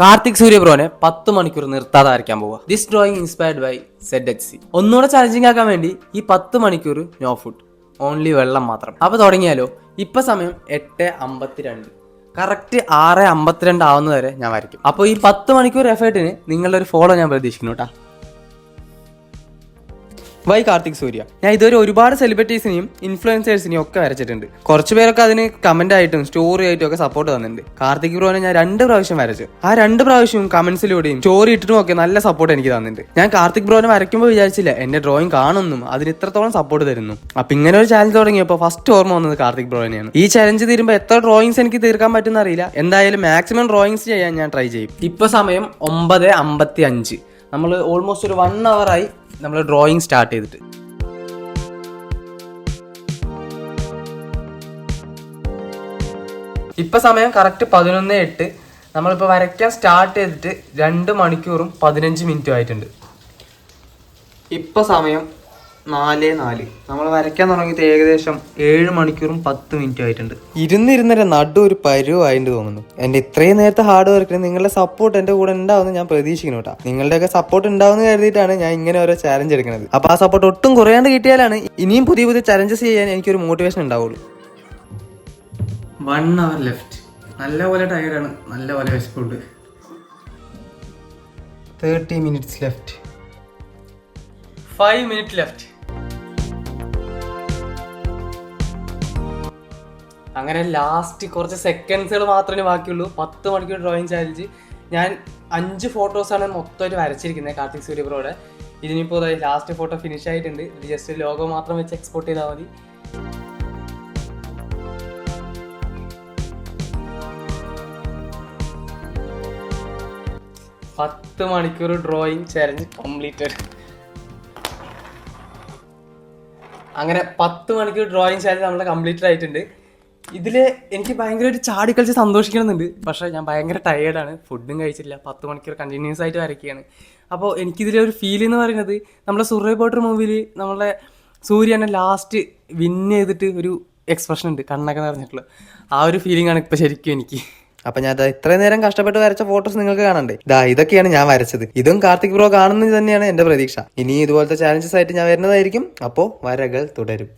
കാർത്തിക് സൂര്യ ബ്രോനെ 10 മണിക്കൂർ നിർത്താതെ വരയ്ക്കാൻ പോവുക. This drawing inspired by ZHC. ഒന്നുകൂടെ ചലഞ്ചിങ് ആക്കാൻ വേണ്ടി ഈ 10 മണിക്കൂർ നോ ഫുഡ്, ഓൺലി വെള്ളം മാത്രം. അപ്പൊ തുടങ്ങിയാലോ. ഇപ്പൊ സമയം 8:52. കറക്റ്റ് 6:52 ആവുന്നവരെ ഞാൻ വരയ്ക്കും. അപ്പോൾ ഈ 10 മണിക്കൂർ എഫേർട്ടിന് നിങ്ങളുടെ ഒരു ഫോളോ ഞാൻ പ്രതീക്ഷിക്കുന്നു കേട്ടാ. വൈ കാർത്തിക് സൂര്യ. ഞാൻ ഇതുവരെ ഒരുപാട് സെലിബ്രിറ്റീസിനെയും ഇൻഫ്ലുവൻസേഴ്സിനെയും ഒക്കെ വരച്ചിട്ടുണ്ട്. കുറച്ച് പേരൊക്കെ അതിന് കമന്റ് ആയിട്ടും സ്റ്റോറി ആയിട്ടും ഒക്കെ സപ്പോർട്ട് തന്നിട്ടുണ്ട്. കാർത്തിക് ബ്രോനെ ഞാൻ 2 പ്രാവശ്യം വരച്ചു. ആ 2 പ്രാവശ്യവും കമന്റ്സിലൂടെയും സ്റ്റോറി ഇട്ടിട്ടും ഒക്കെ നല്ല സപ്പോർട്ട് എനിക്ക് തന്നിട്ടുണ്ട്. ഞാൻ കാർത്തിക് ബ്രോനെ വരയ്ക്കുമ്പോൾ വിചാരിച്ചില്ല എന്റെ ഡ്രോയിങ് കാണുന്നു, അതിന് ഇത്രത്തോളം സപ്പോർട്ട് തരുന്നു. അപ്പൊ ഇങ്ങനെ ഒരു ചാലഞ്ച് തുടങ്ങിയപ്പോൾ ഫസ്റ്റ് ഓർമ്മ വന്നത് കാർത്തിക് ബ്രോനെയാണ്. ഈ ചാലഞ്ച് തീരുമ്പോൾ എത്ര ഡ്രോയിങ്സ് എനിക്ക് തീർക്കാൻ പറ്റുന്ന അറിയില്ല. എന്തായാലും മാക്സിമം ഡ്രോയിങ്സ് ചെയ്യാൻ ഞാൻ ട്രൈ ചെയ്യും. ഇപ്പൊ സമയം 9:55. നമ്മൾ ഓൾമോസ്റ്റ് ഒരു 1 hour ആയി നമ്മൾ ഡ്രോയിങ് സ്റ്റാർട്ട് ചെയ്തിട്ട്. ഇപ്പൊ സമയം കറക്റ്റ് 11:08. നമ്മളിപ്പോ വരയ്ക്കാൻ സ്റ്റാർട്ട് ചെയ്തിട്ട് 2 മണിക്കൂറും 15 മിനിറ്റും ആയിട്ടുണ്ട്. ഇപ്പൊ സമയം 4:04. നമ്മൾ വരയ്ക്കാൻ തുടങ്ങിയിട്ട് ഏകദേശം 7 മണിക്കൂറും 10 മിനിറ്റും ആയിട്ടുണ്ട്. ഇരുന്നിരുന്നൊരു നടു ഒരു പരുവായിട്ട് തോന്നുന്നു. എന്റെ ഇത്രയും നേരത്തെ ഹാർഡ് വർക്കിന് നിങ്ങളുടെ സപ്പോർട്ട് എന്റെ കൂടെ ഉണ്ടാവുമെന്ന് ഞാൻ പ്രതീക്ഷിക്കുന്നു കേട്ടോ. നിങ്ങളുടെയൊക്കെ സപ്പോർട്ട് ഉണ്ടാവുമെന്ന് കരുതിയിട്ടാണ് ഞാൻ ഇങ്ങനെ ഓരോ ചാലഞ്ച് എടുക്കുന്നത്. അപ്പൊ ആ സപ്പോർട്ട് ഒട്ടും കുറയാണ്ട് കിട്ടിയാലാണ് ഇനിയും പുതിയ പുതിയ ചാലഞ്ചസ് ചെയ്യാൻ എനിക്കൊരു മോട്ടിവേഷൻ ഉണ്ടാവുള്ളൂ. 1 hour ലെഫ്റ്റ്. നല്ലപോലെ ടയർഡാണ്, നല്ലപോലെ വിശപ്പുണ്ട്. 30 minutes ലെഫ്റ്റ്. 5 minutes left. അങ്ങനെ ലാസ്റ്റ് കുറച്ച് സെക്കൻഡ്സുകൾ മാത്രമേ ബാക്കിയുള്ളൂ. 10 മണിക്കൂർ ഡ്രോയിങ് ചാലഞ്ച്. ഞാൻ 5 ഫോട്ടോസാണ് മൊത്തമായിട്ട് വരച്ചിരിക്കുന്നത് കാർത്തിക് സൂര്യ ബ്രോയുടെ. ഇതിനിപ്പോൾ ലാസ്റ്റ് ഫോട്ടോ ഫിനിഷ് ആയിട്ടുണ്ട്. ഇത് ജസ്റ്റ് ലോഗോ മാത്രം വെച്ച് എക്സ്പോർട്ട് ചെയ്താൽ മതി. 10 മണിക്കൂർ ഡ്രോയിങ് ചാലഞ്ച് കംപ്ലീറ്റഡ്. അങ്ങനെ 10 മണിക്കൂർ ഡ്രോയിങ് ചാലഞ്ച് നമ്മൾ കംപ്ലീറ്റഡ് ആയിട്ടുണ്ട്. ഇതിൽ എനിക്ക് ഭയങ്കരമായിട്ട് ചാടിക്കളിച്ച് സന്തോഷിക്കണമെന്നുണ്ട്. പക്ഷേ ഞാൻ ഭയങ്കര ടയേർഡാണ്, ഫുഡും കഴിച്ചില്ല, 10 മണിക്കൂർ കണ്ടിന്യൂസ് ആയിട്ട് വരയ്ക്കുകയാണ്. അപ്പോൾ എനിക്കിതിലൊരു ഫീൽ എന്ന് പറയുന്നത് നമ്മുടെ സുറേ പോട്ടർ മൂവിയിൽ നമ്മളെ സൂര്യനെ ലാസ്റ്റ് വിൻ ചെയ്തിട്ട് ഒരു എക്സ്പ്രഷൻ ഉണ്ട്, കണ്ണൊക്കെ നിറഞ്ഞിട്ടുള്ള ആ ഒരു ഫീലിംഗ് ആണ് ഇപ്പോൾ ശരിക്കും എനിക്ക്. അപ്പൊ ഞാൻ ഇത്രയും നേരം കഷ്ടപ്പെട്ട് വരച്ച ഫോട്ടോസ് നിങ്ങൾക്ക് കാണണ്ടേ. ഇതൊക്കെയാണ് ഞാൻ വരച്ചത്. ഇതും കാർത്തിക് ബ്രോ കാണുന്നത് തന്നെയാണ് എന്റെ പ്രതീക്ഷ. ഇനി ഇതുപോലത്തെ ചാലഞ്ചസ് ആയിട്ട് ഞാൻ വരുന്നതായിരിക്കും. അപ്പോൾ വരകൾ തുടരും.